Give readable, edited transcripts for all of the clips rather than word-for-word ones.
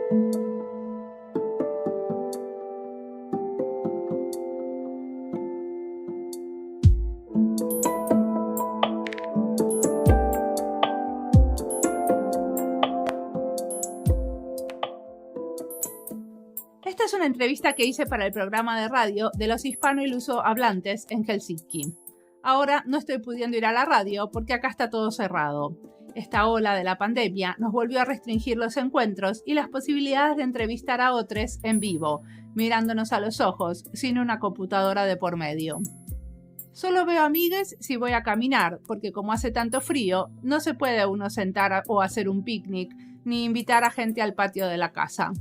Esta es una entrevista que hice para el programa de radio de los hispano-iluso-hablantes en Helsinki. Ahora no estoy pudiendo ir a la radio porque acá está todo cerrado. Esta ola de la pandemia nos volvió a restringir los encuentros y las posibilidades de entrevistar a otros en vivo, mirándonos a los ojos, sin una computadora de por medio. Solo veo amigues si voy a caminar, porque como hace tanto frío, no se puede uno sentar o hacer un picnic, ni invitar a gente al patio de la casa.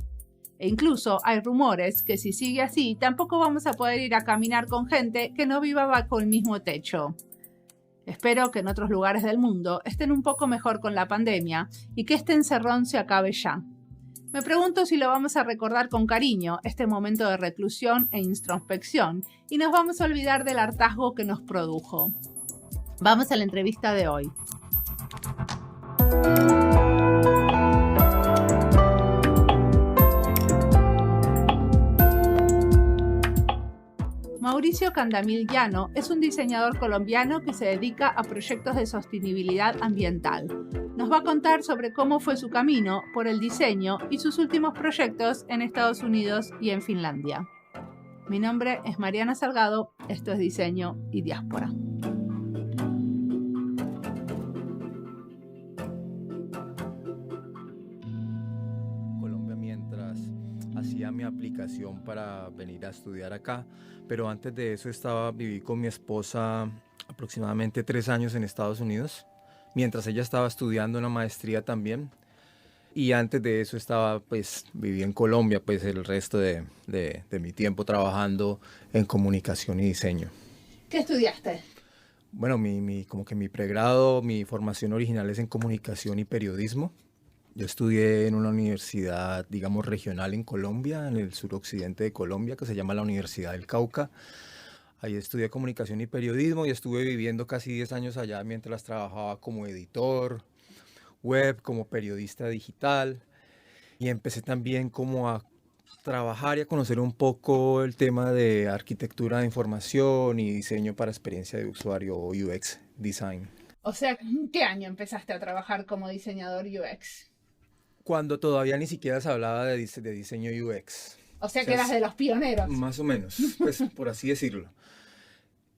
E incluso hay rumores que si sigue así, tampoco vamos a poder ir a caminar con gente que no viva bajo el mismo techo. Espero que en otros lugares del mundo estén un poco mejor con la pandemia y que este encerrón se acabe ya. Me pregunto si lo vamos a recordar con cariño, este momento de reclusión e introspección, y nos vamos a olvidar del hartazgo que nos produjo. Vamos a la entrevista de hoy. Mauricio Candamil Llano es un diseñador colombiano que se dedica a proyectos de sostenibilidad ambiental. Nos va a contar sobre cómo fue su camino por el diseño y sus últimos proyectos en Estados Unidos y en Finlandia. Mi nombre es Mariana Salgado, esto es Diseño y Diáspora. Colombia mientras hacía mi aplicación para venir a estudiar acá, pero antes de eso viví con mi esposa aproximadamente 3 años en Estados Unidos, mientras ella estaba estudiando una maestría también, y antes de eso viví en Colombia el resto de mi tiempo trabajando en comunicación y diseño. ¿Qué estudiaste? Bueno, como que mi pregrado, mi formación original es en comunicación y periodismo. Yo estudié en una universidad, digamos, regional en Colombia, en el suroccidente de Colombia, que se llama la Universidad del Cauca. Ahí estudié comunicación y periodismo y estuve viviendo casi 10 años allá mientras trabajaba como editor web, como periodista digital. Y empecé también como a trabajar y a conocer un poco el tema de arquitectura de información y diseño para experiencia de usuario o UX design. O sea, ¿en qué año empezaste a trabajar como diseñador UX? Cuando todavía ni siquiera se hablaba de diseño UX. O sea que eras de los pioneros. Más o menos, pues por así decirlo.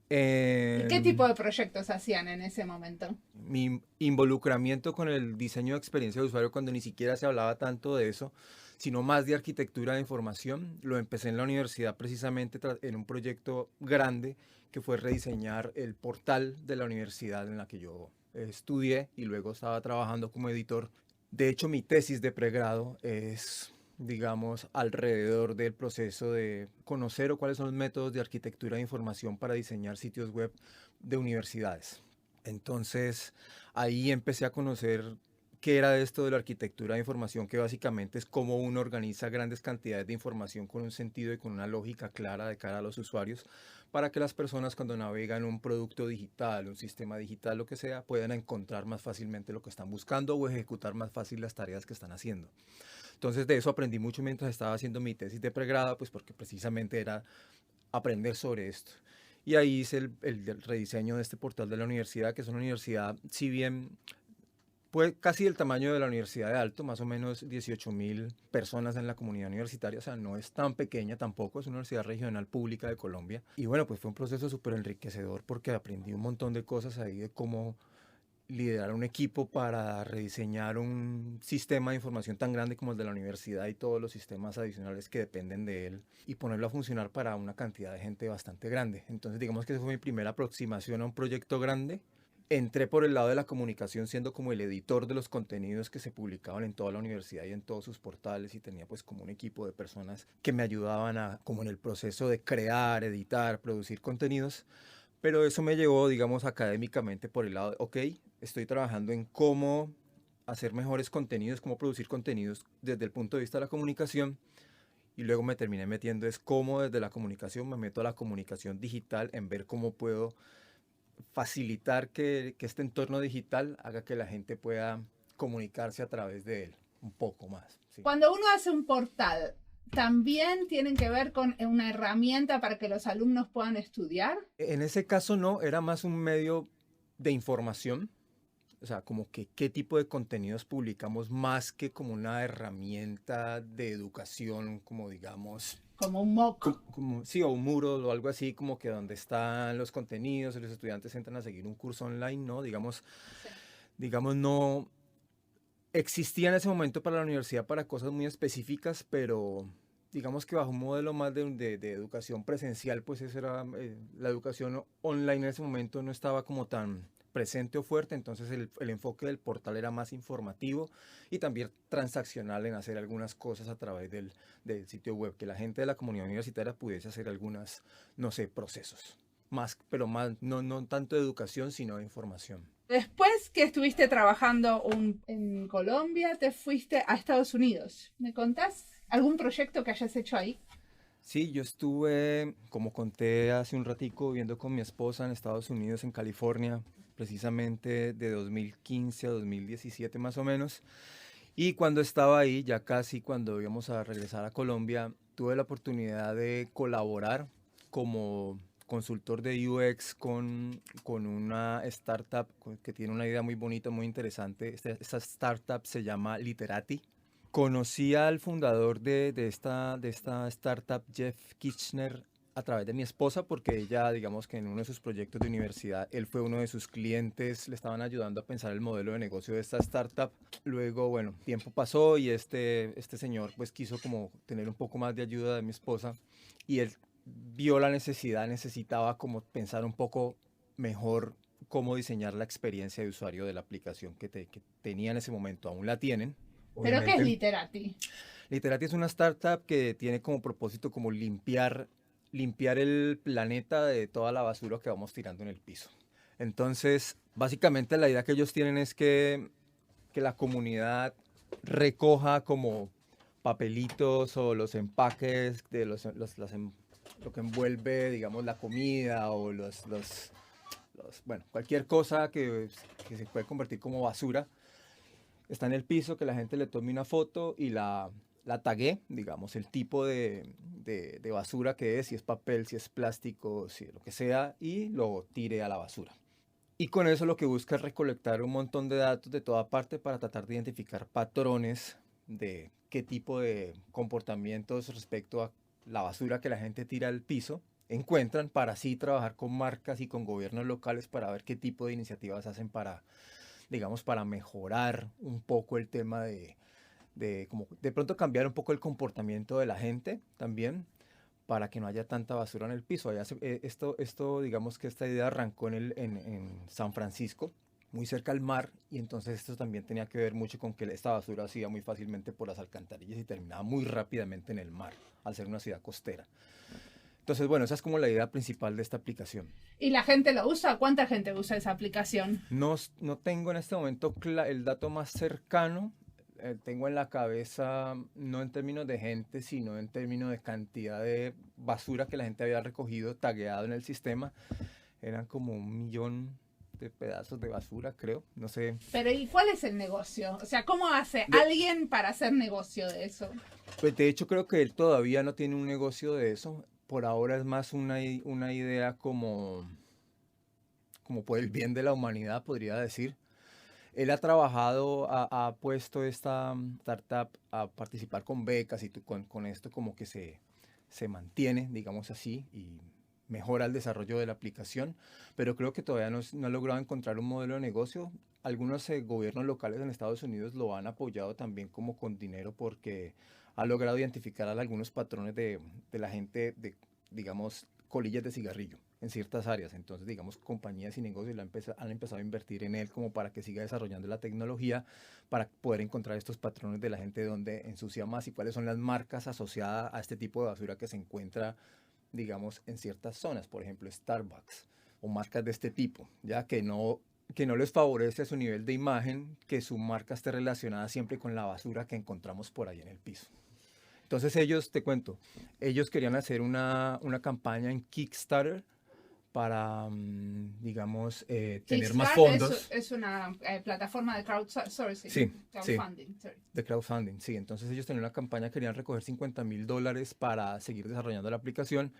¿Y qué tipo de proyectos hacían en ese momento? Mi involucramiento con el diseño de experiencia de usuario, cuando ni siquiera se hablaba tanto de eso, sino más de arquitectura de información, lo empecé en la universidad precisamente en un proyecto grande que fue rediseñar el portal de la universidad en la que yo estudié y luego estaba trabajando como editor. De hecho, mi tesis de pregrado es, digamos, alrededor del proceso de conocer cuáles son los métodos de arquitectura de información para diseñar sitios web de universidades. Entonces, ahí empecé a conocer qué era esto de la arquitectura de información, que básicamente es cómo uno organiza grandes cantidades de información con un sentido y con una lógica clara de cara a los usuarios, para que las personas cuando navegan un producto digital, un sistema digital, lo que sea, puedan encontrar más fácilmente lo que están buscando o ejecutar más fácil las tareas que están haciendo. Entonces de eso aprendí mucho mientras estaba haciendo mi tesis de pregrado, pues porque precisamente era aprender sobre esto. Y ahí hice el rediseño de este portal de la universidad, que es una universidad, si bien pues casi del tamaño de la Universidad de Alto, más o menos 18.000 personas en la comunidad universitaria, o sea, no es tan pequeña tampoco, es una universidad regional pública de Colombia. Y bueno, pues fue un proceso súper enriquecedor porque aprendí un montón de cosas ahí de cómo liderar un equipo para rediseñar un sistema de información tan grande como el de la universidad y todos los sistemas adicionales que dependen de él y ponerlo a funcionar para una cantidad de gente bastante grande. Entonces digamos que esa fue mi primera aproximación a un proyecto grande. Entré por el lado de la comunicación siendo como el editor de los contenidos que se publicaban en toda la universidad y en todos sus portales, y tenía pues como un equipo de personas que me ayudaban como en el proceso de crear, editar, producir contenidos. Pero eso me llevó, digamos, académicamente por el lado de, ok, estoy trabajando en cómo hacer mejores contenidos, cómo producir contenidos desde el punto de vista de la comunicación, y luego me terminé metiendo es cómo desde la comunicación me meto a la comunicación digital en ver cómo puedo facilitar que este entorno digital haga que la gente pueda comunicarse a través de él. un poco más. Sí. Cuando uno hace un portal, ¿también tienen que ver con una herramienta para que los alumnos puedan estudiar? En ese caso no, era más un medio de información, o sea, como que qué tipo de contenidos publicamos más que como una herramienta de educación, como digamos, Como un mock. sí, o un muro o algo así, como que donde están los contenidos y los estudiantes entran a seguir un curso online, ¿no? Sí. Digamos, no existía en ese momento para la universidad para cosas muy específicas, pero digamos que bajo un modelo más de educación presencial, pues esa era la educación online en ese momento no estaba como tan presente o fuerte, entonces el enfoque del portal era más informativo y también transaccional en hacer algunas cosas a través del sitio web, que la gente de la comunidad universitaria pudiese hacer algunas, no sé, procesos, más, pero más, no tanto de educación, sino de información. Después que estuviste trabajando en Colombia, te fuiste a Estados Unidos. ¿Me contás algún proyecto que hayas hecho ahí? Sí, yo estuve, como conté hace un ratico, viviendo con mi esposa en Estados Unidos, en California, precisamente de 2015 a 2017 más o menos. Y cuando estaba ahí, ya casi cuando íbamos a regresar a Colombia, tuve la oportunidad de colaborar como consultor de UX con una startup que tiene una idea muy bonita, muy interesante. Esta startup se llama Literati. Conocí al fundador de esta startup, Jeff Kitchener, a través de mi esposa, porque ella, digamos que en uno de sus proyectos de universidad, él fue uno de sus clientes, le estaban ayudando a pensar el modelo de negocio de esta startup. Luego, bueno, tiempo pasó y este señor pues quiso como tener un poco más de ayuda de mi esposa y él vio la necesidad, necesitaba como pensar un poco mejor cómo diseñar la experiencia de usuario de la aplicación que tenía en ese momento, aún la tienen. ¿Pero qué es Obviamente, Literati? Literati es una startup que tiene como propósito como limpiar el planeta de toda la basura que vamos tirando en el piso. Entonces, básicamente la idea que ellos tienen es que la comunidad recoja como papelitos o los empaques de lo que envuelve, digamos, la comida o bueno, cualquier cosa que se puede convertir como basura está en el piso, que la gente le tome una foto y la tagué, digamos, el tipo de basura que es, si es papel, si es plástico, si lo que sea, y lo tire a la basura. Y con eso lo que busca es recolectar un montón de datos de toda parte para tratar de identificar patrones de qué tipo de comportamientos respecto a la basura que la gente tira al piso encuentran para así trabajar con marcas y con gobiernos locales para ver qué tipo de iniciativas hacen para, digamos, para mejorar un poco el tema como de pronto cambiar un poco el comportamiento de la gente también para que no haya tanta basura en el piso. Esto, digamos que esta idea arrancó en San Francisco, muy cerca al mar, y entonces esto también tenía que ver mucho con que esta basura se iba muy fácilmente por las alcantarillas y terminaba muy rápidamente en el mar, al ser una ciudad costera. Entonces, bueno, esa es como la idea principal de esta aplicación. ¿Y la gente lo usa? ¿Cuánta gente usa esa aplicación? No tengo en este momento el dato más cercano. Tengo en la cabeza, no en términos de gente, sino en términos de cantidad de basura que la gente había recogido, tagueado en el sistema. Eran como 1 millón de pedazos de basura, creo. No sé. Pero ¿y cuál es el negocio? O sea, ¿cómo hace De, alguien para hacer negocio de eso? pues de hecho creo que él todavía no tiene un negocio de eso. Por ahora es más una idea como por el bien de la humanidad, podría decir. Él ha trabajado, ha puesto esta startup a participar con becas y con esto como que se mantiene, digamos así, y mejora el desarrollo de la aplicación, pero creo que todavía no ha logrado encontrar un modelo de negocio. Algunos gobiernos locales en Estados Unidos lo han apoyado también como con dinero porque ha logrado identificar algunos patrones de la gente de, digamos, colillas de cigarrillo en ciertas áreas. Entonces, digamos, compañías y negocios han empezado a invertir en él como para que siga desarrollando la tecnología, para poder encontrar estos patrones de la gente donde ensucia más y cuáles son las marcas asociadas a este tipo de basura que se encuentra, digamos, en ciertas zonas, por ejemplo, Starbucks o marcas de este tipo, ya que no les favorece su nivel de imagen que su marca esté relacionada siempre con la basura que encontramos por ahí en el piso. Entonces ellos, te cuento, ellos querían hacer una campaña en Kickstarter para digamos, tener más Kickstarter fondos. es una plataforma de crowdsourcing, Sí, sí, crowdfunding. Sorry. de crowdfunding, sí. Entonces ellos tenían una campaña, querían recoger $50,000 para seguir desarrollando la aplicación.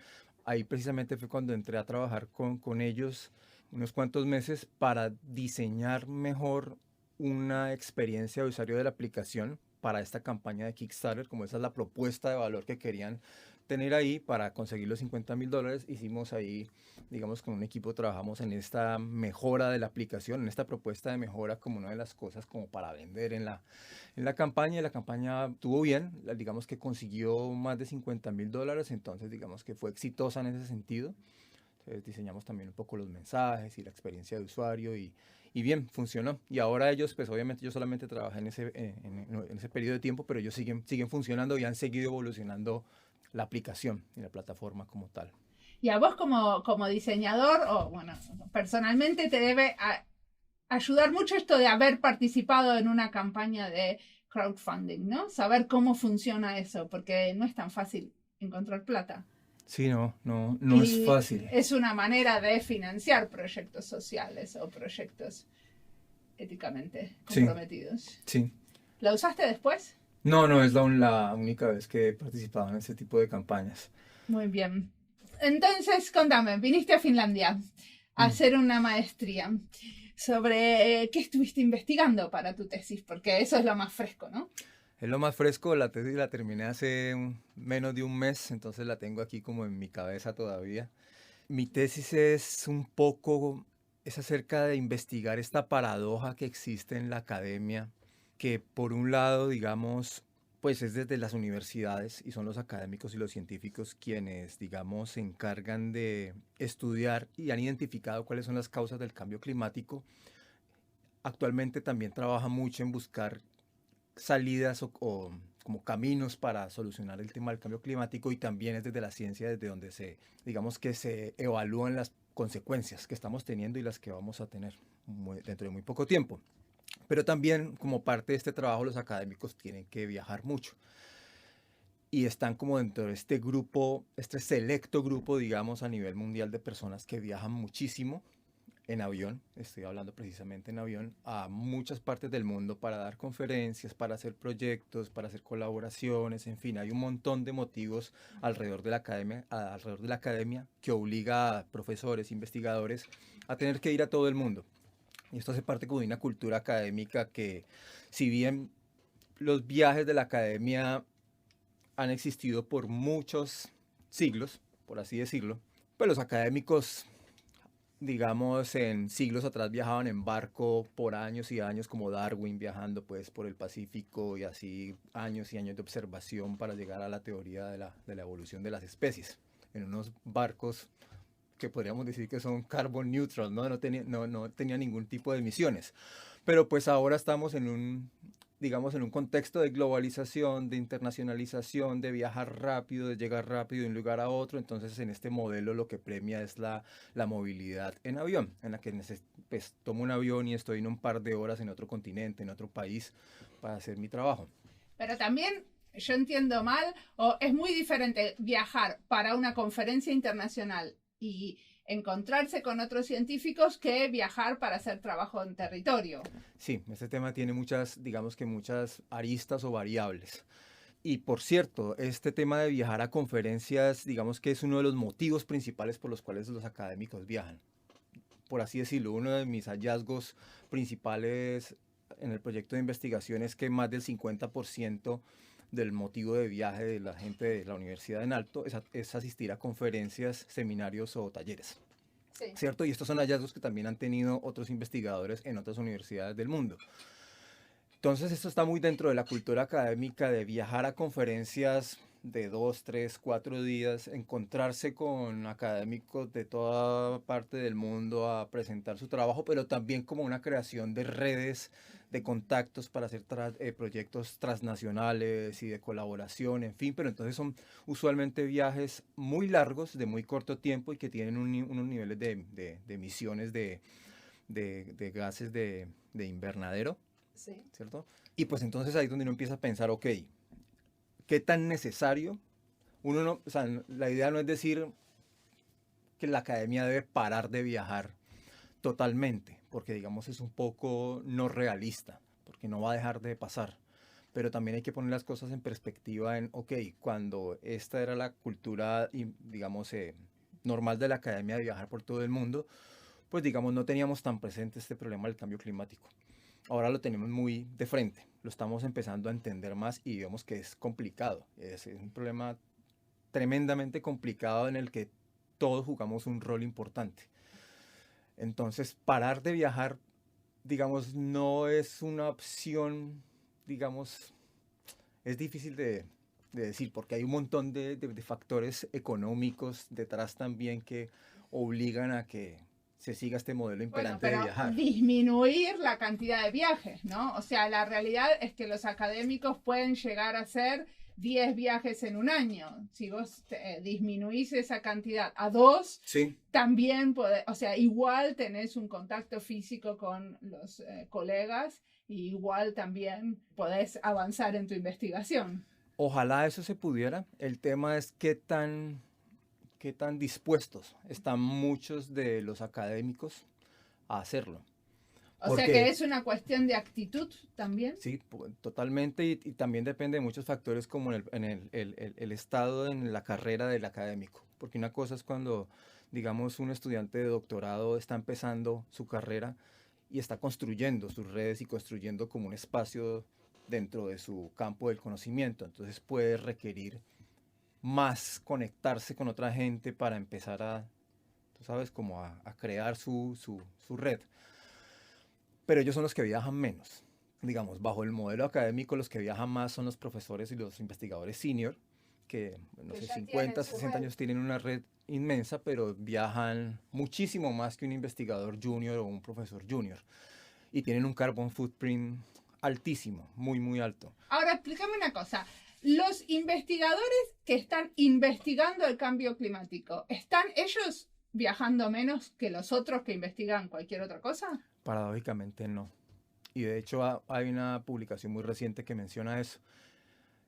Ahí precisamente fue cuando entré a trabajar con ellos unos cuantos meses para diseñar mejor una experiencia de usuario de la aplicación para esta campaña de Kickstarter, como esa es la propuesta de valor que querían tener ahí para conseguir los $50,000. Hicimos ahí, digamos, con un equipo trabajamos en esta mejora de la aplicación, en esta propuesta de mejora como una de las cosas como para vender en la campaña. Y la campaña estuvo bien, digamos que consiguió más de $50,000, entonces digamos que fue exitosa en ese sentido. Entonces diseñamos también un poco los mensajes y la experiencia de usuario y bien, funcionó. Y ahora ellos, pues obviamente yo solamente trabajé en ese periodo de tiempo, pero ellos siguen funcionando y han seguido evolucionando la aplicación y la plataforma como tal. Y a vos como diseñador, o bueno, personalmente te debe ayudar mucho esto de haber participado en una campaña de crowdfunding, ¿no? Saber cómo funciona eso, porque no es tan fácil encontrar plata. Sí, no es Y fácil. es una manera de financiar proyectos sociales o proyectos éticamente comprometidos. Sí. ¿La usaste después? No es la única vez que he participado en ese tipo de campañas. Muy bien. Entonces, contame, viniste a Finlandia a hacer una maestría. ¿Sobre qué estuviste investigando para tu tesis? Porque eso es lo más fresco, ¿no? Es lo más fresco, la tesis la terminé hace menos de un mes, entonces la tengo aquí como en mi cabeza todavía. Mi tesis es acerca de investigar esta paradoja que existe en la academia, que por un lado, digamos, pues es desde las universidades y son los académicos y los científicos quienes, digamos, se encargan de estudiar y han identificado cuáles son las causas del cambio climático. Actualmente también trabaja mucho en buscar salidas o como caminos para solucionar el tema del cambio climático, y también es desde la ciencia desde donde digamos que se evalúan las consecuencias que estamos teniendo y las que vamos a tener dentro de muy poco tiempo. Pero también como parte de este trabajo los académicos tienen que viajar mucho y están como dentro de este grupo, este selecto grupo, digamos, a nivel mundial de personas que viajan muchísimo en avión, estoy hablando precisamente en avión, a muchas partes del mundo para dar conferencias, para hacer proyectos, para hacer colaboraciones, en fin, hay un montón de motivos alrededor de la academia que obliga a profesores, investigadores a tener que ir a todo el mundo. Y esto hace parte como de una cultura académica que, si bien los viajes de la academia han existido por muchos siglos, por así decirlo, pues los académicos, digamos, en siglos atrás viajaban en barco por años y años, como Darwin viajando pues por el Pacífico, y así años y años de observación para llegar a la teoría de la evolución de las especies, en unos barcos que podríamos decir que son carbon neutral, no tenía ningún tipo de emisiones. Pero pues ahora estamos digamos, en un contexto de globalización, de internacionalización, de viajar rápido, de llegar rápido de un lugar a otro. Entonces en este modelo lo que premia es la movilidad en avión, en la que pues, tomo un avión y estoy en un par de horas en otro continente, en otro país, para hacer mi trabajo. Pero también, yo entiendo mal, o es muy diferente viajar para una conferencia internacional y encontrarse con otros científicos que viajar para hacer trabajo en territorio. Sí, este tema tiene digamos que muchas aristas o variables. Y por cierto, este tema de viajar a conferencias, digamos que es uno de los motivos principales por los cuales los académicos viajan. Por así decirlo, uno de mis hallazgos principales en el proyecto de investigación es que más del 50% del motivo de viaje de la gente de la Universidad en Alto es asistir a conferencias, seminarios o talleres. Sí. ¿Cierto? Y estos son hallazgos que también han tenido otros investigadores en otras universidades del mundo. Entonces esto está muy dentro de la cultura académica de viajar a conferencias de 2, 3, 4 días, encontrarse con académicos de toda parte del mundo a presentar su trabajo, pero también como una creación de redes, de contactos para hacer proyectos transnacionales y de colaboración, en fin. Pero entonces son usualmente viajes muy largos, de muy corto tiempo, y que tienen unos niveles de emisiones de gases de invernadero. Sí. ¿Cierto? Y pues entonces ahí es donde uno empieza a pensar, ok, ¿qué tan necesario? O sea, la idea no es decir que la academia debe parar de viajar totalmente, porque digamos es un poco no realista, porque no va a dejar de pasar. Pero también hay que poner las cosas en perspectiva en, ok, cuando esta era la cultura, digamos, normal de la academia de viajar por todo el mundo, pues digamos no teníamos tan presente este problema del cambio climático. Ahora lo tenemos muy de frente, lo estamos empezando a entender más y vemos que es complicado. Es un problema tremendamente complicado en el que todos jugamos un rol importante. Entonces, parar de viajar, digamos, no es una opción, digamos, es difícil de decir, porque hay un montón de factores económicos detrás también que obligan a que se siga este modelo imperante de viajar. Disminuir la cantidad de viajes, ¿no? O sea, la realidad es que los académicos pueden llegar a hacer 10 viajes en un año. Si vos disminuís esa cantidad a 2, sí, también podés, o sea, igual tenés un contacto físico con los colegas y igual también podés avanzar en tu investigación. Ojalá eso se pudiera. El tema es qué tan dispuestos están muchos de los académicos a hacerlo. O sea que es una cuestión de actitud también. Sí, totalmente, y también depende de muchos factores como en el estado en la carrera del académico. Porque una cosa es cuando, digamos, un estudiante de doctorado está empezando su carrera y está construyendo sus redes y construyendo como un espacio dentro de su campo del conocimiento. Entonces puede requerir más conectarse con otra gente para empezar a, tú sabes, como a crear su red. Pero ellos son los que viajan menos. Digamos, bajo el modelo académico, los que viajan más son los profesores y los investigadores senior, que, no sé, 50, 60 años tienen una red inmensa, pero viajan muchísimo más que un investigador junior o un profesor junior. Y tienen un carbon footprint altísimo, muy, muy alto. Ahora, explícame una cosa. Los investigadores que están investigando el cambio climático, ¿están ellos viajando menos que los otros que investigan cualquier otra cosa? Paradójicamente no. Y de hecho hay una publicación muy reciente que menciona eso.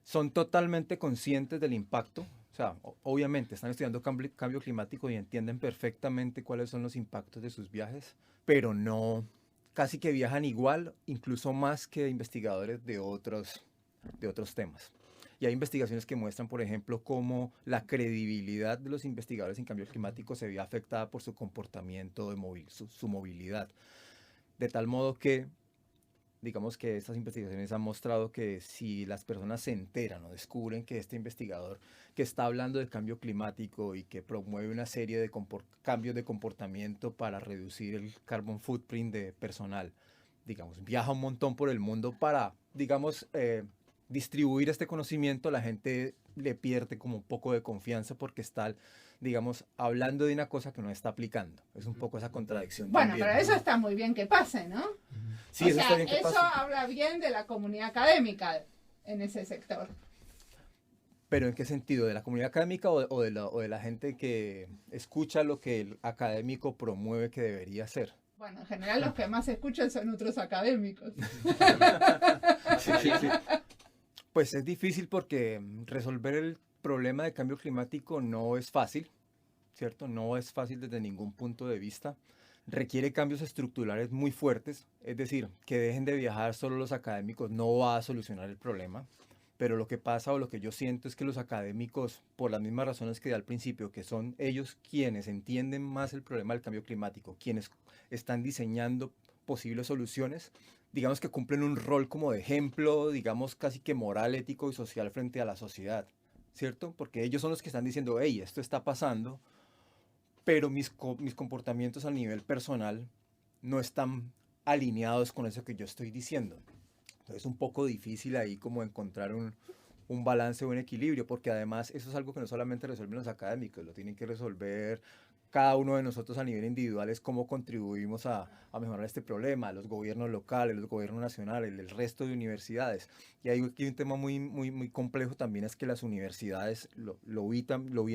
Son totalmente conscientes del impacto. O sea, obviamente están estudiando cambio climático y entienden perfectamente cuáles son los impactos de sus viajes, pero no, casi que viajan igual, incluso más que investigadores de otros temas. Y hay investigaciones que muestran, por ejemplo, cómo la credibilidad de los investigadores en cambio climático se ve afectada por su comportamiento, su movilidad. De tal modo que, digamos que estas investigaciones han mostrado que si las personas se enteran o descubren que este investigador que está hablando de cambio climático y que promueve una serie de cambios de comportamiento para reducir el carbon footprint de personal, digamos, viaja un montón por el mundo para, digamos, distribuir este conocimiento, la gente le pierde como un poco de confianza porque está, digamos, hablando de una cosa que no está aplicando. Es un poco esa contradicción. Bueno, también, pero eso está muy bien que pase, ¿no? Sí, o eso sea, está bien que eso pase. habla bien de la comunidad académica en ese sector. ¿Pero en qué sentido? ¿De la comunidad académica o de la gente que escucha lo que el académico promueve que debería ser? Bueno, en general los que más escuchan son otros académicos. Sí, sí, sí. Pues es difícil porque resolver el problema de cambio climático no es fácil, ¿cierto? No es fácil desde ningún punto de vista. Requiere cambios estructurales muy fuertes, es decir, que dejen de viajar solo los académicos no va a solucionar el problema. Pero lo que pasa o lo que yo siento es que los académicos, por las mismas razones que di al principio, que son ellos quienes entienden más el problema del cambio climático, quienes están diseñando posibles soluciones, digamos que cumplen un rol como de ejemplo, digamos casi que moral, ético y social frente a la sociedad, ¿cierto? Porque ellos son los que están diciendo, hey, esto está pasando, pero mis comportamientos a nivel personal no están alineados con eso que yo estoy diciendo. Entonces es un poco difícil ahí como encontrar un balance o un equilibrio, porque además eso es algo que no solamente resuelven los académicos, lo tienen que resolver cada uno de nosotros a nivel individual, es cómo contribuimos a mejorar este problema, los gobiernos locales, los gobiernos nacionales, el resto de universidades. Y hay aquí un tema muy, muy, muy complejo también, es que las universidades, lo vi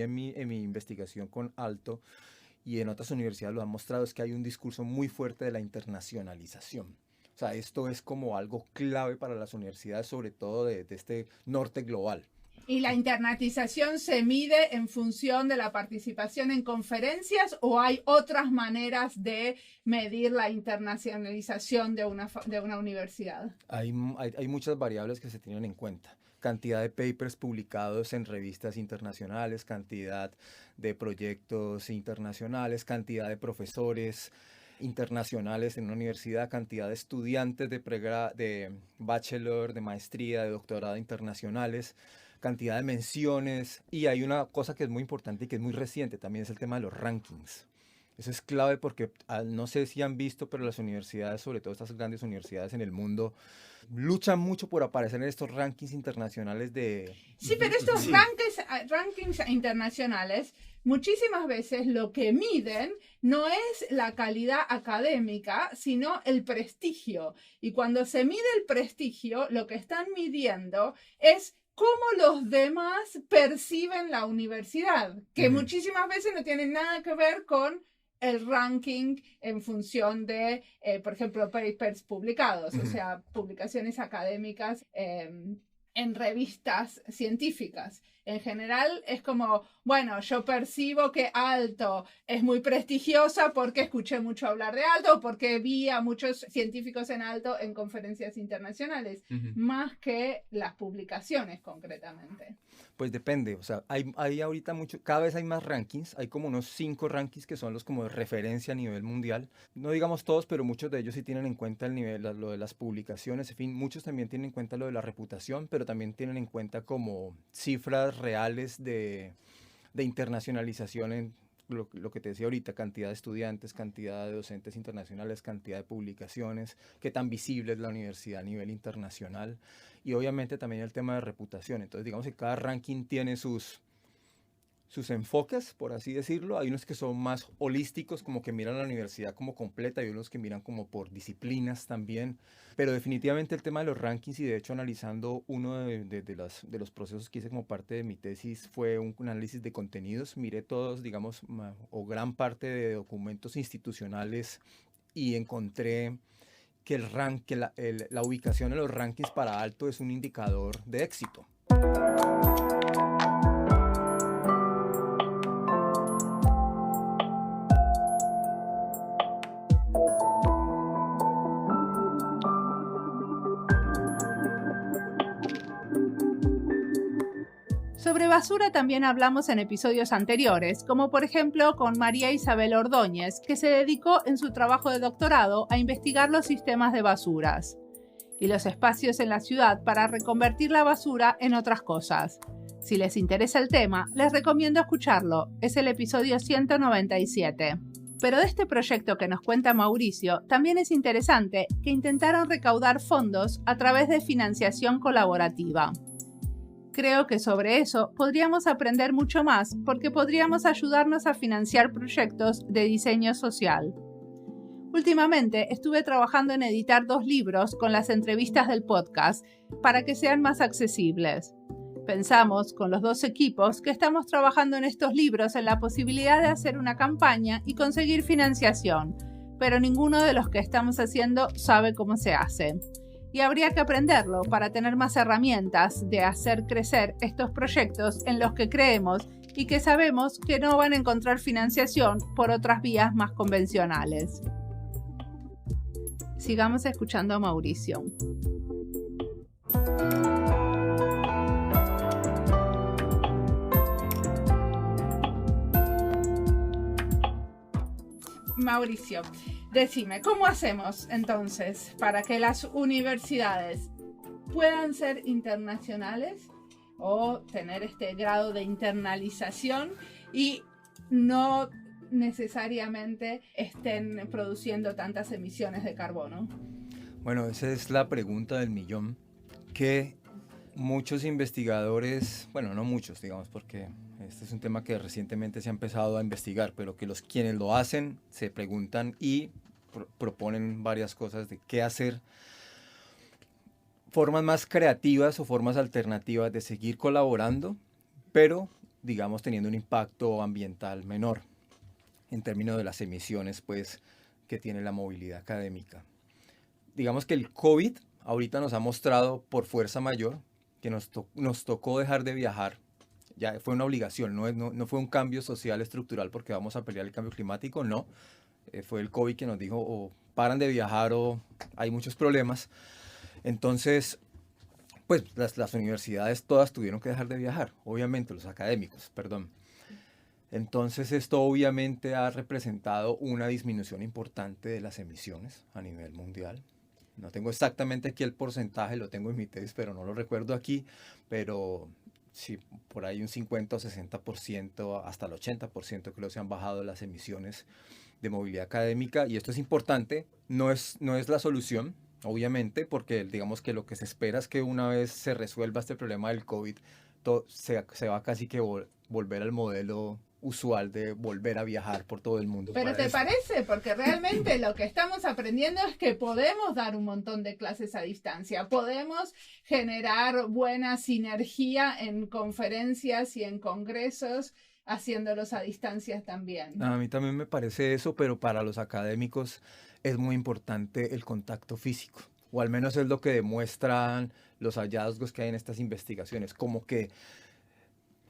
en mi investigación con Alto, y en otras universidades lo han mostrado, es que hay un discurso muy fuerte de la internacionalización. O sea, esto es como algo clave para las universidades, sobre todo de este norte global. ¿Y la internalización se mide en función de la participación en conferencias o hay otras maneras de medir la internacionalización de una universidad? Hay muchas variables que se tienen en cuenta. Cantidad de papers publicados en revistas internacionales, cantidad de proyectos internacionales, cantidad de profesores internacionales en una universidad, cantidad de estudiantes de bachelor, de maestría, de doctorado internacionales, cantidad de menciones. Y hay una cosa que es muy importante y que es muy reciente también, es el tema de los rankings. Eso es clave porque no sé si han visto, pero las universidades, sobre todo estas grandes universidades en el mundo, luchan mucho por aparecer en estos rankings internacionales de... Sí, pero estos rankings internacionales muchísimas veces lo que miden no es la calidad académica, sino el prestigio. Y cuando se mide el prestigio, lo que están midiendo es cómo los demás perciben la universidad, que muchísimas veces no tienen nada que ver con el ranking en función de, por ejemplo, papers publicados, o sea, publicaciones académicas en revistas científicas. En general es como, bueno, yo percibo que Aalto es muy prestigiosa porque escuché mucho hablar de Aalto o porque vi a muchos científicos en Aalto en conferencias internacionales, más que las publicaciones concretamente. Pues depende, o sea, hay ahorita cada vez hay más rankings, hay como unos 5 rankings que son los como de referencia a nivel mundial. No digamos todos, pero muchos de ellos sí tienen en cuenta el nivel, lo de las publicaciones, en fin, muchos también tienen en cuenta lo de la reputación, pero también tienen en cuenta como cifras reales de internacionalización en lo que te decía ahorita, cantidad de estudiantes, cantidad de docentes internacionales, cantidad de publicaciones, qué tan visible es la universidad a nivel internacional y obviamente también el tema de reputación. Entonces digamos que cada ranking tiene sus enfoques, por así decirlo. Hay unos que son más holísticos, como que miran la universidad como completa, y unos que miran como por disciplinas también. Pero definitivamente el tema de los rankings, y de hecho analizando uno de los procesos que hice como parte de mi tesis fue un análisis de contenidos. Miré todos, digamos, o gran parte de documentos institucionales y encontré que la ubicación en los rankings para Aalto es un indicador de éxito. Sobre basura también hablamos en episodios anteriores, como por ejemplo con María Isabel Ordóñez, que se dedicó en su trabajo de doctorado a investigar los sistemas de basuras y los espacios en la ciudad para reconvertir la basura en otras cosas. Si les interesa el tema, les recomiendo escucharlo, es el episodio 197. Pero de este proyecto que nos cuenta Mauricio, también es interesante que intentaron recaudar fondos a través de financiación colaborativa. Creo que sobre eso podríamos aprender mucho más porque podríamos ayudarnos a financiar proyectos de diseño social. Últimamente estuve trabajando en editar 2 libros con las entrevistas del podcast para que sean más accesibles. Pensamos con los 2 equipos que estamos trabajando en estos libros en la posibilidad de hacer una campaña y conseguir financiación, pero ninguno de los que estamos haciendo sabe cómo se hace. Y habría que aprenderlo para tener más herramientas de hacer crecer estos proyectos en los que creemos y que sabemos que no van a encontrar financiación por otras vías más convencionales. Sigamos escuchando a Mauricio. Mauricio, decime, ¿cómo hacemos entonces para que las universidades puedan ser internacionales o tener este grado de internalización y no necesariamente estén produciendo tantas emisiones de carbono? Bueno, esa es la pregunta del millón, que muchos investigadores, bueno, no muchos, digamos, porque este es un tema que recientemente se ha empezado a investigar, pero que quienes lo hacen se preguntan y proponen varias cosas de qué hacer, formas más creativas o formas alternativas de seguir colaborando, pero digamos teniendo un impacto ambiental menor en términos de las emisiones pues que tiene la movilidad académica. Digamos que el COVID ahorita nos ha mostrado por fuerza mayor que nos tocó dejar de viajar. Ya fue una obligación, no fue un cambio social estructural porque vamos a pelear el cambio climático, no. Fue el COVID que nos dijo o paran de viajar o hay muchos problemas. Entonces, pues las universidades todas tuvieron que dejar de viajar, obviamente, los académicos, perdón. Entonces esto obviamente ha representado una disminución importante de las emisiones a nivel mundial. No tengo exactamente aquí el porcentaje, lo tengo en mi tesis, pero no lo recuerdo aquí, pero sí, por ahí un 50 o 60%, hasta el 80% creo que se han bajado las emisiones de movilidad académica, y esto es importante, no es la solución, obviamente, porque digamos que lo que se espera es que una vez se resuelva este problema del COVID, se va casi que volver al modelo usual de volver a viajar por todo el mundo. Pero ¿te parece? Porque realmente lo que estamos aprendiendo es que podemos dar un montón de clases a distancia, podemos generar buena sinergia en conferencias y en congresos, haciéndolos a distancia también. A mí también me parece eso, pero para los académicos es muy importante el contacto físico, o al menos es lo que demuestran los hallazgos que hay en estas investigaciones, como que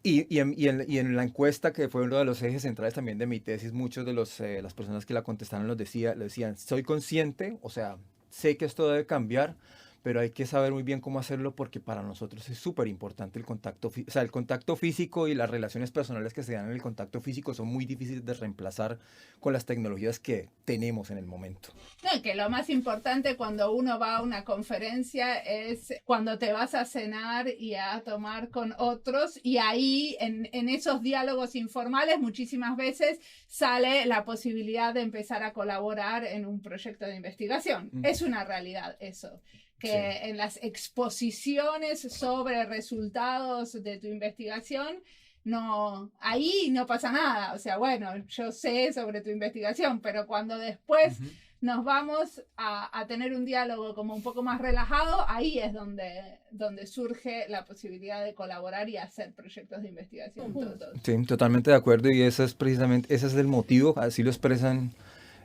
y en la encuesta, que fue uno de los ejes centrales también de mi tesis, muchos de las personas que la contestaron le decían, soy consciente, o sea, sé que esto debe cambiar, pero hay que saber muy bien cómo hacerlo porque para nosotros es súper importante el contacto, o sea, el contacto físico y las relaciones personales que se dan en el contacto físico son muy difíciles de reemplazar con las tecnologías que tenemos en el momento. No, que lo más importante cuando uno va a una conferencia es cuando te vas a cenar y a tomar con otros, y ahí en esos diálogos informales muchísimas veces sale la posibilidad de empezar a colaborar en un proyecto de investigación. Es una realidad eso. Que sí, en las exposiciones sobre resultados de tu investigación, no, ahí no pasa nada. O sea, bueno, yo sé sobre tu investigación, pero cuando después nos vamos a tener un diálogo como un poco más relajado, ahí es donde surge la posibilidad de colaborar y hacer proyectos de investigación juntos. Sí, totalmente de acuerdo, y ese es precisamente, ese es el motivo, así lo expresan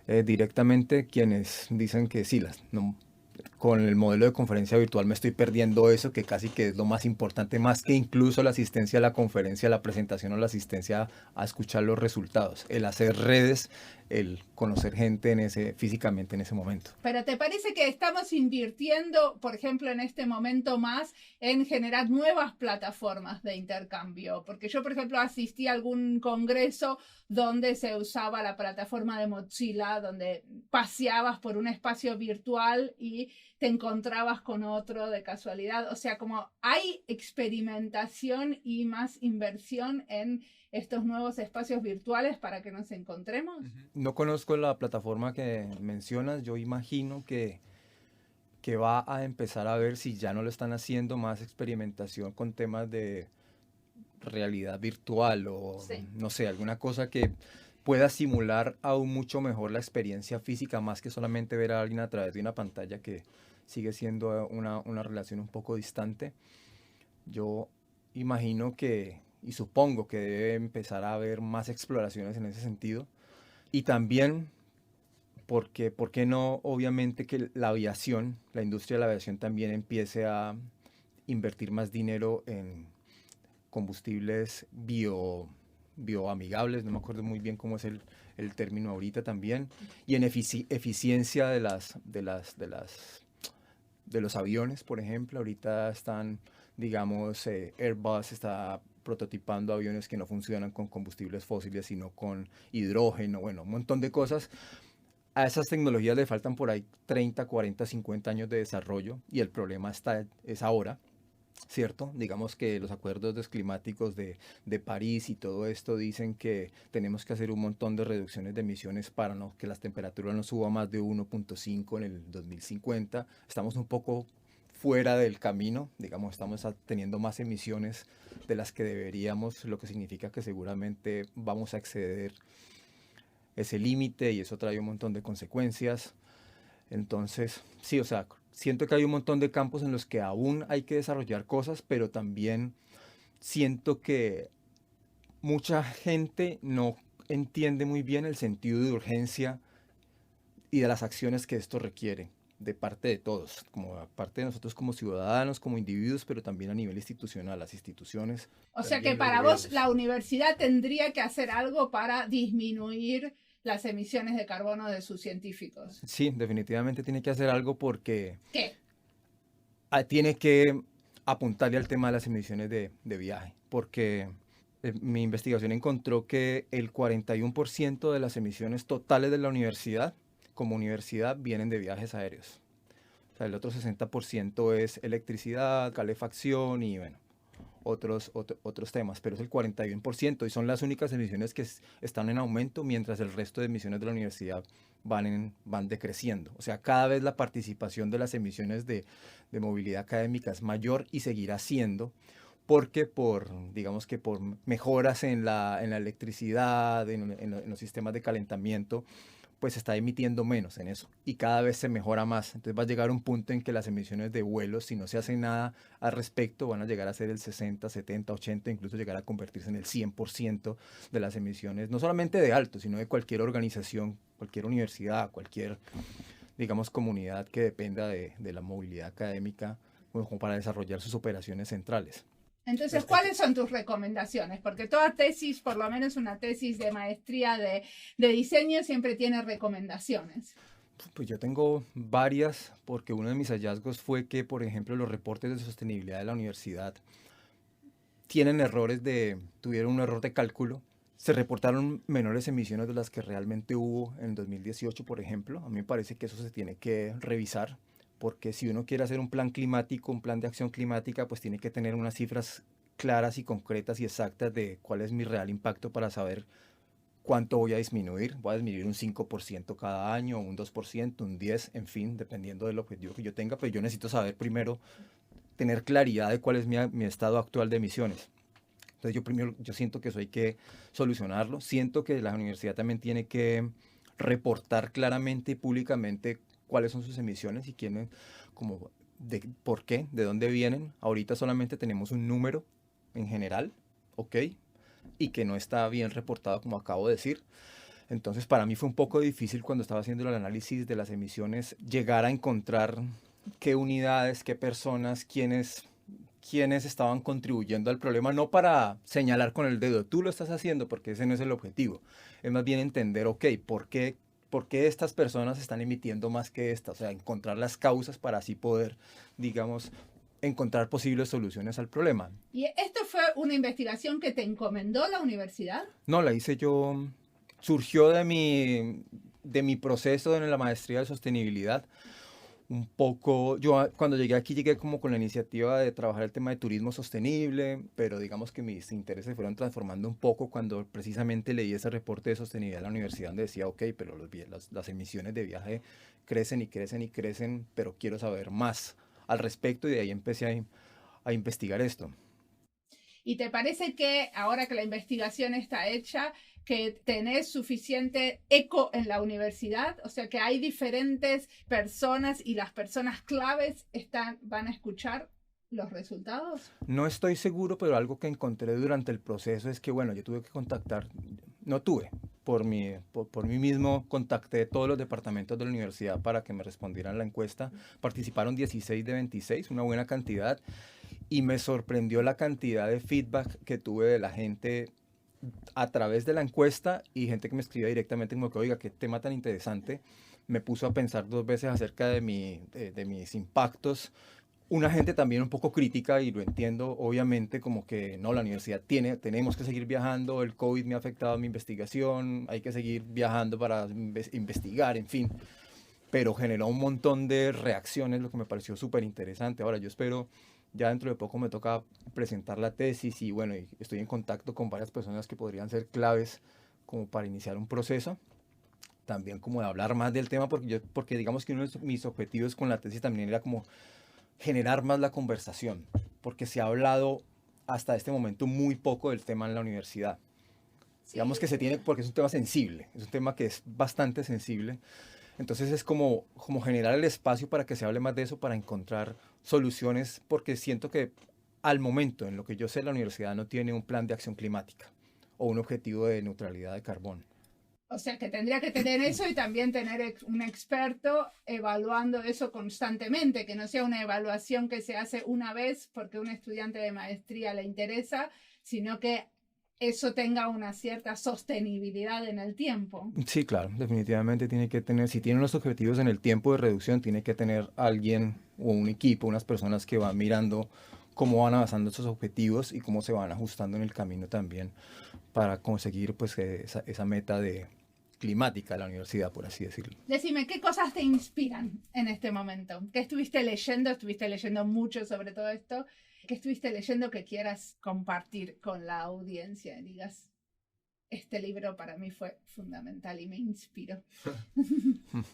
directamente quienes dicen que sí, con el modelo de conferencia virtual me estoy perdiendo eso, que casi que es lo más importante, más que incluso la asistencia a la conferencia, la presentación o la asistencia a escuchar los resultados, el hacer redes, el conocer gente físicamente en ese momento. Pero ¿te parece que estamos invirtiendo, por ejemplo, en este momento más en generar nuevas plataformas de intercambio? Porque yo, por ejemplo, asistí a algún congreso donde se usaba la plataforma de Mozilla, donde paseabas por un espacio virtual y te encontrabas con otro de casualidad. O sea, como hay experimentación y más inversión en estos nuevos espacios virtuales para que nos encontremos. No conozco la plataforma que mencionas, yo imagino que va a empezar a ver, si ya no lo están haciendo, más experimentación con temas de realidad virtual o sí, no sé, alguna cosa que pueda simular aún mucho mejor la experiencia física, más que solamente ver a alguien a través de una pantalla, que sigue siendo una relación un poco distante. Yo imagino que, y supongo que debe empezar a haber más exploraciones en ese sentido. Y también, porque, ¿por qué no? Obviamente que la aviación, la industria de la aviación también empiece a invertir más dinero en combustibles bioamigables, no me acuerdo muy bien cómo es el término ahorita también, y en eficiencia de los aviones, por ejemplo. Ahorita están, digamos, Airbus está prototipando aviones que no funcionan con combustibles fósiles, sino con hidrógeno, bueno, un montón de cosas. A esas tecnologías le faltan por ahí 30, 40, 50 años de desarrollo, y el problema es ahora, ¿cierto? Digamos que los acuerdos climáticos de París y todo esto dicen que tenemos que hacer un montón de reducciones de emisiones para que las temperaturas no suban más de 1.5 en el 2050. Estamos un poco fuera del camino, digamos, estamos teniendo más emisiones de las que deberíamos, lo que significa que seguramente vamos a exceder ese límite, y eso trae un montón de consecuencias. Entonces, sí, o sea, siento que hay un montón de campos en los que aún hay que desarrollar cosas, pero también siento que mucha gente no entiende muy bien el sentido de urgencia y de las acciones que esto requiere. de parte de todos, como parte de nosotros como ciudadanos, como individuos, pero también a nivel institucional, las instituciones. O sea que para vos la universidad tendría que hacer algo para disminuir las emisiones de carbono de sus científicos. Sí, definitivamente tiene que hacer algo porque ¿Qué? tiene que apuntarle al tema de las emisiones de viaje, porque mi investigación encontró que el 41% de las emisiones totales de la universidad, como universidad, vienen de viajes aéreos. O sea, el otro 60% es electricidad, calefacción y bueno, otros temas, pero es el 41% y son las únicas emisiones que están en aumento, mientras el resto de emisiones de la universidad van decreciendo. O sea, cada vez la participación de las emisiones de movilidad académica es mayor y seguirá siendo, porque digamos que por mejoras en la electricidad, en los sistemas de calentamiento, pues se está emitiendo menos en eso y cada vez se mejora más. Entonces va a llegar un punto en que las emisiones de vuelos, si no se hace nada al respecto, van a llegar a ser el 60, 70, 80, incluso llegar a convertirse en el 100% de las emisiones, no solamente de Alto, sino de cualquier organización, cualquier universidad, cualquier, digamos, comunidad que dependa de la movilidad académica, como para desarrollar sus operaciones centrales. Entonces, ¿cuáles son tus recomendaciones? Porque toda tesis, por lo menos una tesis de maestría de diseño, siempre tiene recomendaciones. Pues yo tengo varias, porque uno de mis hallazgos fue que, por ejemplo, los reportes de sostenibilidad de la universidad tuvieron un error de cálculo. Se reportaron menores emisiones de las que realmente hubo en 2018, por ejemplo. A mí me parece que eso se tiene que revisar, porque si uno quiere hacer un plan climático, un plan de acción climática, pues tiene que tener unas cifras claras y concretas y exactas de cuál es mi real impacto para saber cuánto voy a disminuir. Voy a disminuir un 5% cada año, un 2%, un 10%, en fin, dependiendo del objetivo que yo tenga, pero yo necesito saber primero, tener claridad de cuál es mi estado actual de emisiones. Entonces yo siento que eso hay que solucionarlo. Siento que la universidad también tiene que reportar claramente y públicamente cuáles son sus emisiones y quiénes, como, por qué, de dónde vienen. Ahorita solamente tenemos un número en general, ¿ok? Y que no está bien reportado, como acabo de decir. Entonces, para mí fue un poco difícil cuando estaba haciendo el análisis de las emisiones, llegar a encontrar qué unidades, qué personas, quiénes estaban contribuyendo al problema, no para señalar con el dedo, tú lo estás haciendo, porque ese no es el objetivo. Es más bien entender, ok, ¿por qué estas personas están emitiendo más que estas? O sea, encontrar las causas para así poder, digamos, encontrar posibles soluciones al problema. ¿Y esto fue una investigación que te encomendó la universidad? No, la hice yo, surgió de mi proceso en la maestría de sostenibilidad. Un poco, yo cuando llegué aquí llegué como con la iniciativa de trabajar el tema de turismo sostenible, pero digamos que mis intereses fueron transformando un poco cuando precisamente leí ese reporte de sostenibilidad en la universidad donde decía, ok, pero las emisiones de viaje crecen y crecen y crecen, pero quiero saber más al respecto y de ahí empecé a investigar esto. ¿Y te parece que ahora que la investigación está hecha, que tenés suficiente eco en la universidad? O sea, que hay diferentes personas y las personas claves van a escuchar los resultados. No estoy seguro, pero algo que encontré durante el proceso es que, bueno, yo tuve que contactar, no tuve, por mí mismo contacté todos los departamentos de la universidad para que me respondieran la encuesta. Participaron 16 de 26, una buena cantidad. Y me sorprendió la cantidad de feedback que tuve de la gente a través de la encuesta y gente que me escribía directamente como que, oiga, qué tema tan interesante. Me puso a pensar dos veces acerca de mis impactos. Una gente también un poco crítica, y lo entiendo, obviamente, como que no, la universidad tenemos que seguir viajando, el COVID me ha afectado mi investigación, hay que seguir viajando para investigar, en fin. Pero generó un montón de reacciones, lo que me pareció súper interesante. Ahora, yo espero, ya dentro de poco me toca presentar la tesis y bueno, estoy en contacto con varias personas que podrían ser claves como para iniciar un proceso. También como de hablar más del tema, porque digamos que uno de mis objetivos con la tesis también era como generar más la conversación, porque se ha hablado hasta este momento muy poco del tema en la universidad. Sí, digamos que se tiene, porque es un tema sensible, es un tema que es bastante sensible. Entonces es como generar el espacio para que se hable más de eso, para encontrar soluciones, porque siento que al momento, en lo que yo sé, la universidad no tiene un plan de acción climática o un objetivo de neutralidad de carbono. O sea, que tendría que tener eso y también tener un experto evaluando eso constantemente, que no sea una evaluación que se hace una vez porque a un estudiante de maestría le interesa, sino que eso tenga una cierta sostenibilidad en el tiempo. Sí, claro, definitivamente tiene que tener, si tiene unos objetivos en el tiempo de reducción, tiene que tener alguien o un equipo, unas personas que van mirando cómo van avanzando esos objetivos y cómo se van ajustando en el camino también para conseguir pues esa meta climática de la universidad, por así decirlo. Decime, ¿qué cosas te inspiran en este momento? ¿Qué estuviste leyendo? Estuviste leyendo mucho sobre todo esto. ¿Qué estuviste leyendo que quieras compartir con la audiencia? Digas, este libro para mí fue fundamental y me inspiró.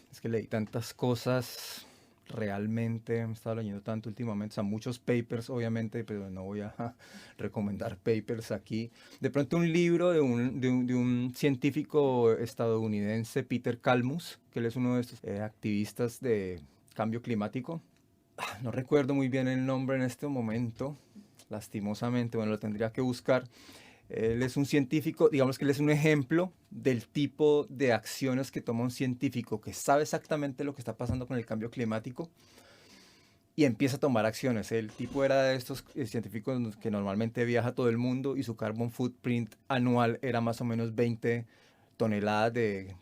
Es que leí tantas cosas, realmente he estado leyendo tanto últimamente, o sea, muchos papers obviamente, pero no voy a recomendar papers aquí. De pronto un libro de un científico estadounidense, Peter Kalmus, que él es uno de estos activistas de cambio climático. No recuerdo muy bien el nombre en este momento, lastimosamente, bueno, lo tendría que buscar. Él es un científico, digamos que él es un ejemplo del tipo de acciones que toma un científico que sabe exactamente lo que está pasando con el cambio climático y empieza a tomar acciones. El tipo era de estos científicos que normalmente viaja a todo el mundo y su carbon footprint anual era más o menos 20 toneladas de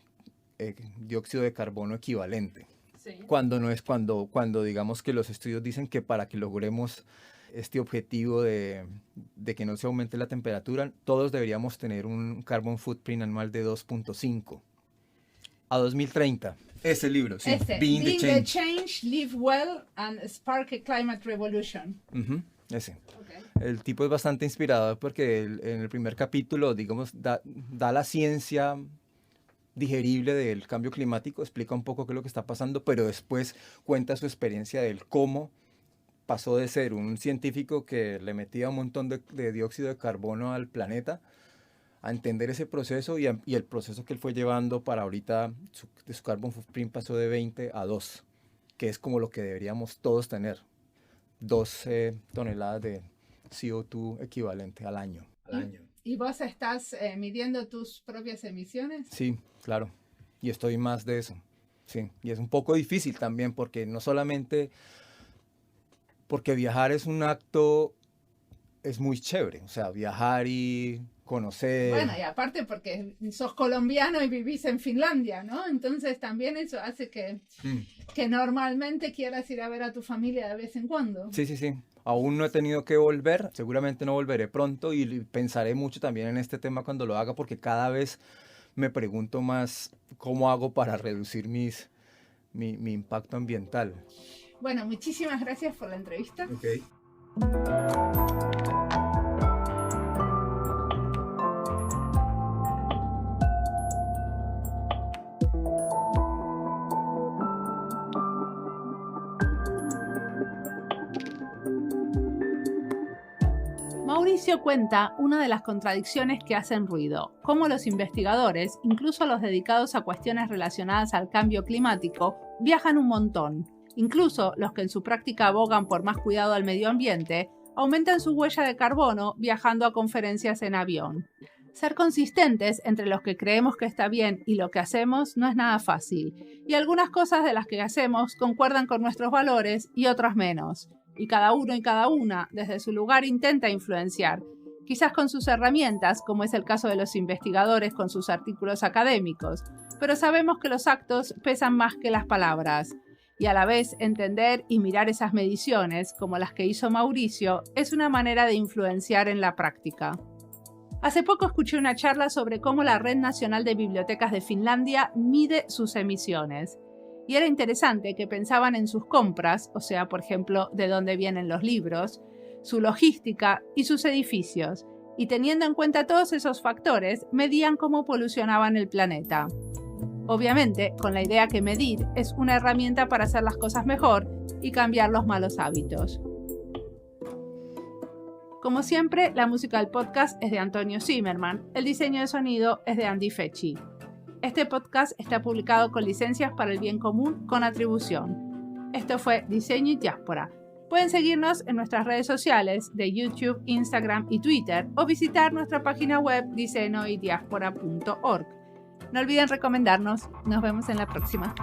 dióxido de carbono equivalente. Sí. Cuando digamos que los estudios dicen que para que logremos este objetivo de que no se aumente la temperatura, todos deberíamos tener un carbon footprint anual de 2.5 a 2030. Ese libro, sí. Being the Change, Live Well and Spark a Climate Revolution. Ese. Okay. El tipo es bastante inspirador porque en el primer capítulo, digamos, da la ciencia digerible del cambio climático, explica un poco qué es lo que está pasando, pero después cuenta su experiencia del cómo pasó de ser un científico que le metía un montón de dióxido de carbono al planeta a entender ese proceso y el proceso que él fue llevando para ahorita su carbon footprint pasó de 20 a 2, que es como lo que deberíamos todos tener, 2 toneladas de CO2 equivalente al año. ¿Y vos estás midiendo tus propias emisiones? Sí, claro, y estoy más de eso, sí, y es un poco difícil también porque no solamente... Porque viajar es un acto, es muy chévere, o sea, viajar y conocer. Bueno, y aparte porque sos colombiano y vivís en Finlandia, ¿no? Entonces también eso hace que normalmente quieras ir a ver a tu familia de vez en cuando. Sí, sí, sí. Aún no he tenido que volver, seguramente no volveré pronto y pensaré mucho también en este tema cuando lo haga porque cada vez me pregunto más cómo hago para reducir mi impacto ambiental. Bueno, muchísimas gracias por la entrevista. Okay. Mauricio cuenta una de las contradicciones que hacen ruido, cómo los investigadores, incluso los dedicados a cuestiones relacionadas al cambio climático, viajan un montón. Incluso los que en su práctica abogan por más cuidado al medio ambiente, aumentan su huella de carbono viajando a conferencias en avión. Ser consistentes entre los que creemos que está bien y lo que hacemos no es nada fácil, y algunas cosas de las que hacemos concuerdan con nuestros valores y otras menos. Y cada uno y cada una, desde su lugar, intenta influenciar, quizás con sus herramientas, como es el caso de los investigadores con sus artículos académicos, pero sabemos que los actos pesan más que las palabras. Y a la vez entender y mirar esas mediciones, como las que hizo Mauricio, es una manera de influenciar en la práctica. Hace poco escuché una charla sobre cómo la Red Nacional de Bibliotecas de Finlandia mide sus emisiones. Y era interesante que pensaban en sus compras, o sea, por ejemplo, de dónde vienen los libros, su logística y sus edificios. Y teniendo en cuenta todos esos factores, medían cómo polucionaban el planeta. Obviamente, con la idea que medir es una herramienta para hacer las cosas mejor y cambiar los malos hábitos. Como siempre, la música del podcast es de Antonio Zimmerman, el diseño de sonido es de Andy Fechi. Este podcast está publicado con licencias para el bien común con atribución. Esto fue Diseño y Diáspora. Pueden seguirnos en nuestras redes sociales de YouTube, Instagram y Twitter o visitar nuestra página web diseñoydiaspora.org. No olviden recomendarnos. Nos vemos en la próxima.